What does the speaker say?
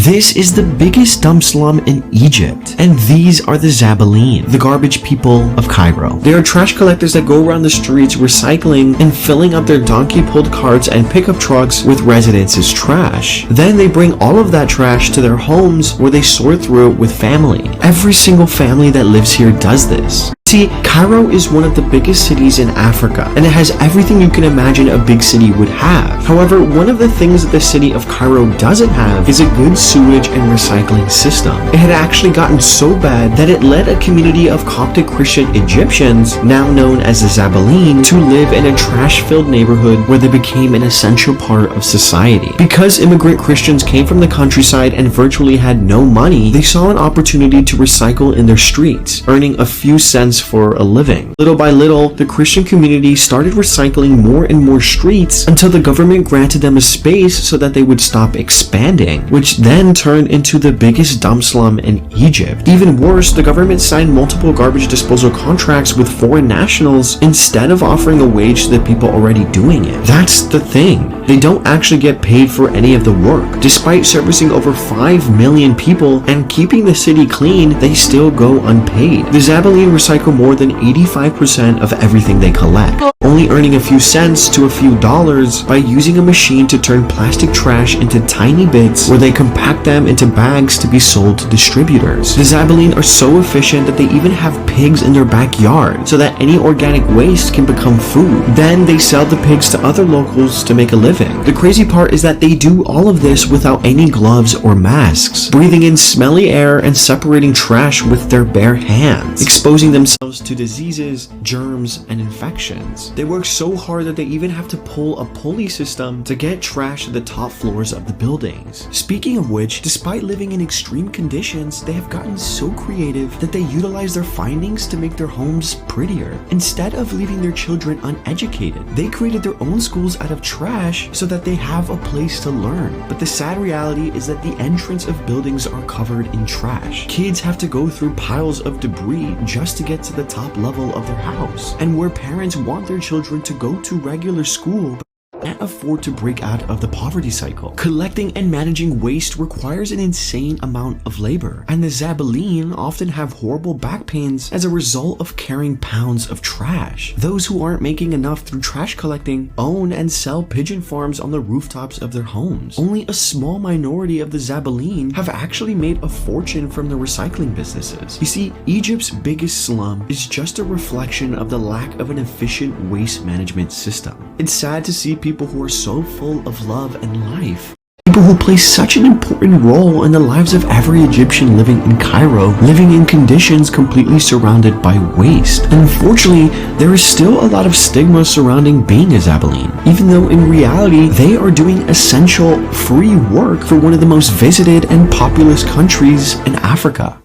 This is the biggest dump slum in Egypt, and these are the Zabaleen, the garbage people of Cairo. They are trash collectors that go around the streets recycling and filling up their donkey-pulled carts and pickup trucks with residents' trash. Then they bring all of that trash to their homes where they sort through it with family. Every single family that lives here does this. See, Cairo is one of the biggest cities in Africa, and it has everything you can imagine a big city would have. However, one of the things that the city of Cairo doesn't have is a good sewage and recycling system. It had actually gotten so bad that it led a community of Coptic Christian Egyptians, now known as the Zabaleen, to live in a trash-filled neighborhood where they became an essential part of society. Because immigrant Christians came from the countryside and virtually had no money, they saw an opportunity to recycle in their streets, earning a few cents for a living. Little by little, the Christian community started recycling more and more streets until the government granted them a space so that they would stop expanding, which then turned into the biggest dump slum in Egypt. Even worse, the government signed multiple garbage disposal contracts with foreign nationals instead of offering a wage to the people already doing it. That's the thing. They don't actually get paid for any of the work. Despite servicing over 5 million people and keeping the city clean, they still go unpaid. The Zabaleen recycle more than 85% of everything they collect, only earning a few cents to a few dollars by using a machine to turn plastic trash into tiny bits where they compact them into bags to be sold to distributors. The Zabaleen are so efficient that they even have pigs in their backyard so that any organic waste can become food. Then they sell the pigs to other locals to make a living. The crazy part is that they do all of this without any gloves or masks, breathing in smelly air and separating trash with their bare hands, exposing themselves to diseases, germs, and infections. They work so hard that they even have to pull a pulley system to get trash to the top floors of the buildings. Speaking of which, despite living in extreme conditions, they have gotten so creative that they utilize their findings to make their homes prettier. Instead of leaving their children uneducated, they created their own schools out of trash so that they have a place to learn. But the sad reality is that the entrance of buildings are covered in trash. Kids have to go through piles of debris just to get to the top level of their house. And where parents want their children to go to regular school can't afford to break out of the poverty cycle. Collecting and managing waste requires an insane amount of labor, and the Zabaleen often have horrible back pains as a result of carrying pounds of trash. Those who aren't making enough through trash collecting own and sell pigeon farms on the rooftops of their homes. Only a small minority of the Zabaleen have actually made a fortune from the recycling businesses. You see, Egypt's biggest slum is just a reflection of the lack of an efficient waste management system. It's sad to see people who are so full of love and life, people who play such an important role in the lives of every Egyptian living in Cairo, living in conditions completely surrounded by waste. And unfortunately, there is still a lot of stigma surrounding being a Zabaleen, even though in reality, they are doing essential free work for one of the most visited and populous countries in Africa.